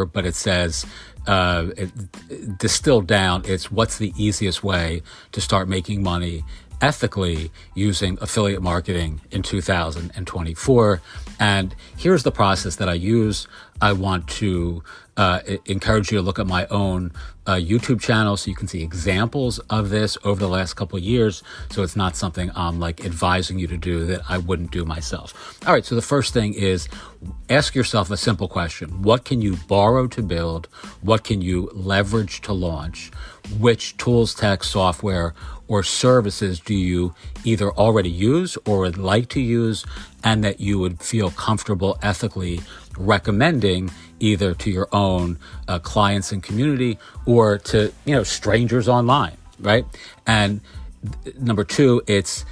but it says, distilled down, it's what's the easiest way to start making money ethically using affiliate marketing in 2024. And here's the process that I use. I want to encourage you to look at my own YouTube channel so you can see examples of this over the last couple of years. So it's not something I'm like advising you to do that I wouldn't do myself. All right. So the first thing is ask yourself a simple question. What can you borrow to build? What can you leverage to launch? Which tools, tech, software, or services do you either already use or would like to use and that you would feel comfortable ethically recommending either to your own clients and community or to, strangers online, right? And number two, it's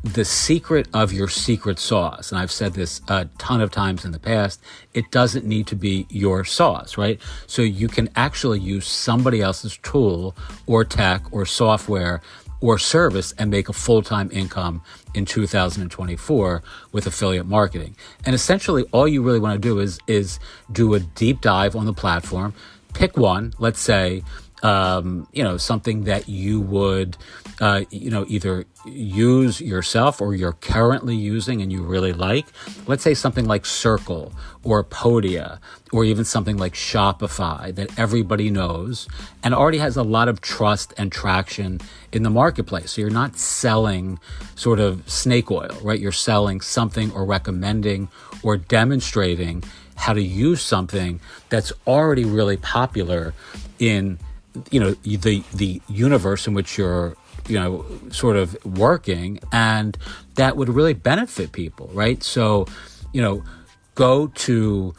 the secret of your secret sauce. And I've said this a ton of times in the past. It doesn't need to be your sauce, right? So you can actually use somebody else's tool or tech or software or service and make a full-time income in 2024 with affiliate marketing. And essentially all you really want to do is do a deep dive on the platform, pick one, let's say, something that you would, either use yourself or you're currently using and you really like. Let's say something like Circle or Podia or even something like Shopify that everybody knows and already has a lot of trust and traction in the marketplace. So you're not selling sort of snake oil, right? You're selling something or recommending or demonstrating how to use something that's already really popular in the universe in which you're, sort of working, and that would really benefit people, right? So, go to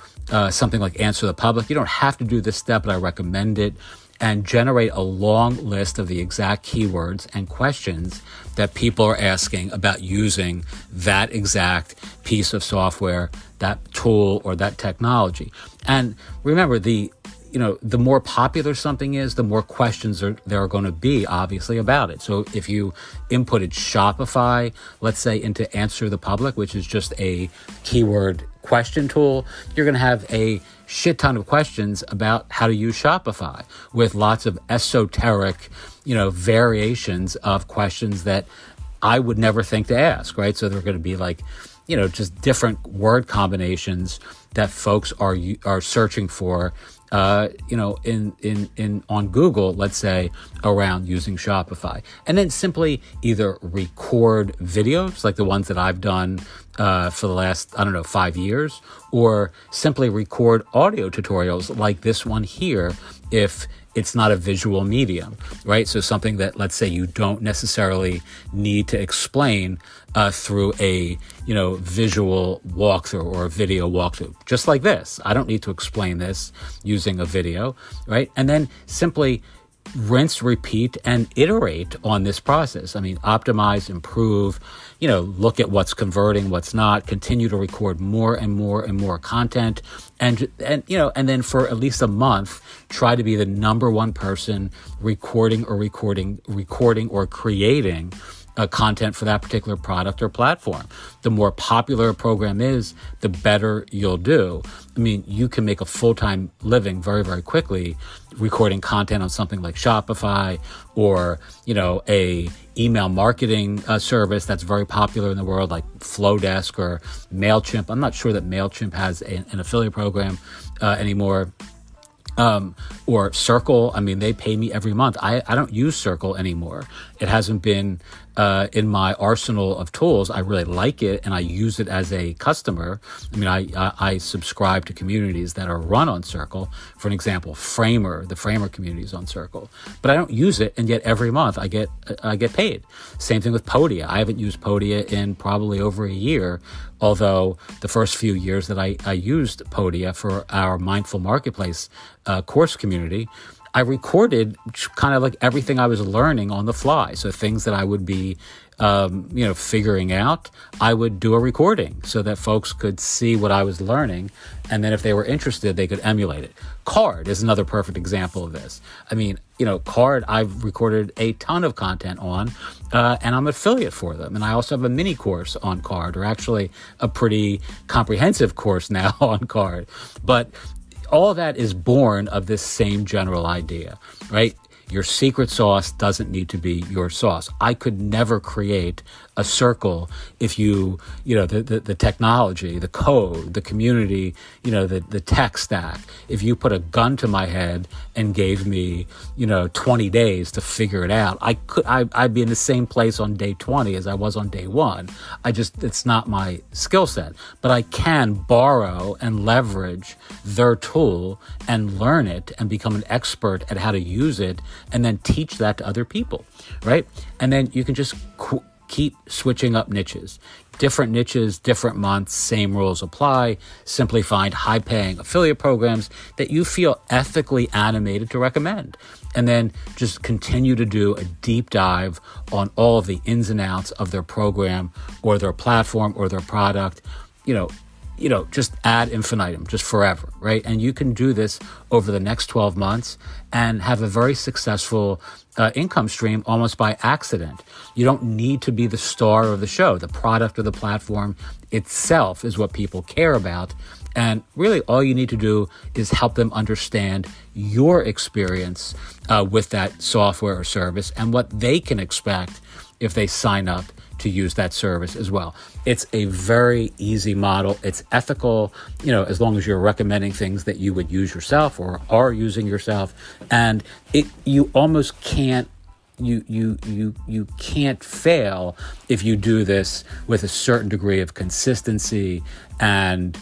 something like Answer the Public. You don't have to do this step, but I recommend it, and generate a long list of the exact keywords and questions that people are asking about using that exact piece of software, that tool, or that technology. And remember, the more popular something is, the more questions there are going to be, obviously, about it. So if you inputted Shopify, let's say, into Answer the Public, which is just a keyword question tool, you're going to have a shit ton of questions about how to use Shopify with lots of esoteric, variations of questions that I would never think to ask, right? So they're going to be like, just different word combinations that folks are searching for, on Google, let's say, around using Shopify. And then simply either record videos like the ones that I've done for the last, 5 years, or simply record audio tutorials like this one here if it's not a visual medium, right? So something that, let's say, you don't necessarily need to explain through a, visual walkthrough or a video walkthrough, just like this. I don't need to explain this using a video, right? And then simply rinse, repeat, and iterate on this process. I mean, optimize, improve, look at what's converting, what's not, continue to record more and more and more content. And then for at least a month, try to be the number one person recording or creating content for that particular product or platform. The more popular a program is, the better you'll do. I mean, you can make a full-time living very, very quickly recording content on something like Shopify or, a email marketing service that's very popular in the world like Flowdesk or MailChimp. I'm not sure that MailChimp has an affiliate program anymore. Or Circle. I mean, they pay me every month. I don't use Circle anymore. It hasn't been in my arsenal of tools. I really like it and I use it as a customer. I mean, I subscribe to communities that are run on Circle. For an example, the Framer community is on Circle, but I don't use it, and yet every month I get paid. Same thing with Podia. I haven't used Podia in probably over a year, although the first few years that I used Podia for our Mindful Marketplace course community, I recorded kind of like everything I was learning on the fly. So things that I would be, figuring out, I would do a recording so that folks could see what I was learning. And then if they were interested, they could emulate it. Card is another perfect example of this. I mean, Card, I've recorded a ton of content on, and I'm an affiliate for them. And I also have a mini course on Card, or actually a pretty comprehensive course now on Card. But all that is born of this same general idea, right? Your secret sauce doesn't need to be your sauce. I could never create a circle if the technology, the code, the community, the tech stack, if you put a gun to my head and gave me, 20 days to figure it out, I'd be in the same place on day 20 as I was on day 1. It's not my skill set, but I can borrow and leverage their tool and learn it and become an expert at how to use it and then teach that to other people, right? And then you can just keep switching up niches. Different niches, different months, same rules apply. Simply find high-paying affiliate programs that you feel ethically animated to recommend. And then just continue to do a deep dive on all of the ins and outs of their program or their platform or their product. Just ad infinitum, just forever, right? And you can do this over the next 12 months and have a very successful income stream almost by accident. You don't need to be the star of the show. The product or the platform itself is what people care about. And really all you need to do is help them understand your experience with that software or service and what they can expect if they sign up to use that service as well. It's a very easy model. It's ethical, as long as you're recommending things that you would use yourself or are using yourself. And you almost can't, you can't fail if you do this with a certain degree of consistency and,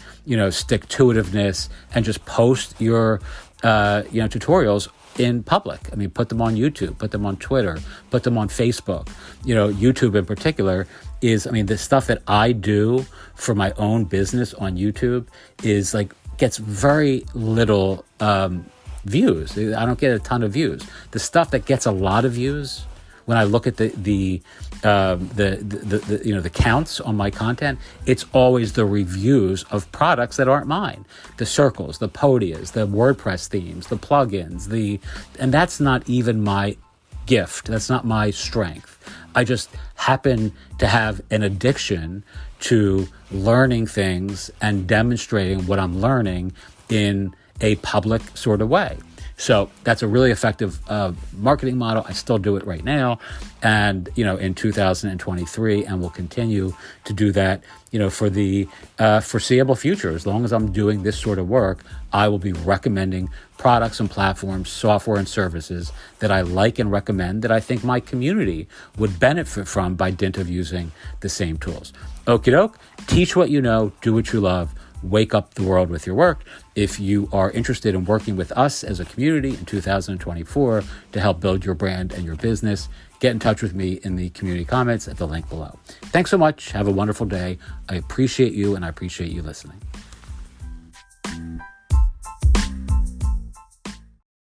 stick-to-itiveness, and just post your, tutorials in public. I mean, put them on YouTube, put them on Twitter, put them on Facebook. YouTube in particular is, the stuff that I do for my own business on YouTube is gets very little views. I don't get a ton of views. The stuff that gets a lot of views, when I look at the counts on my content, it's always the reviews of products that aren't mine. The circles, the podias, the WordPress themes, the plugins, and that's not even my gift. That's not my strength. I just happen to have an addiction to learning things and demonstrating what I'm learning in a public sort of way. So that's a really effective marketing model. I still do it right now, and in 2023, and will continue to do that, for the foreseeable future. As long as I'm doing this sort of work, I will be recommending products and platforms, software and services that I like and recommend that I think my community would benefit from by dint of using the same tools. Okie doke. Teach what you know, do what you love. Wake up the world with your work. If you are interested in working with us as a community in 2024 to help build your brand and your business, get in touch with me in the community comments at the link below. Thanks so much. Have a wonderful day. I appreciate you, and I appreciate you listening.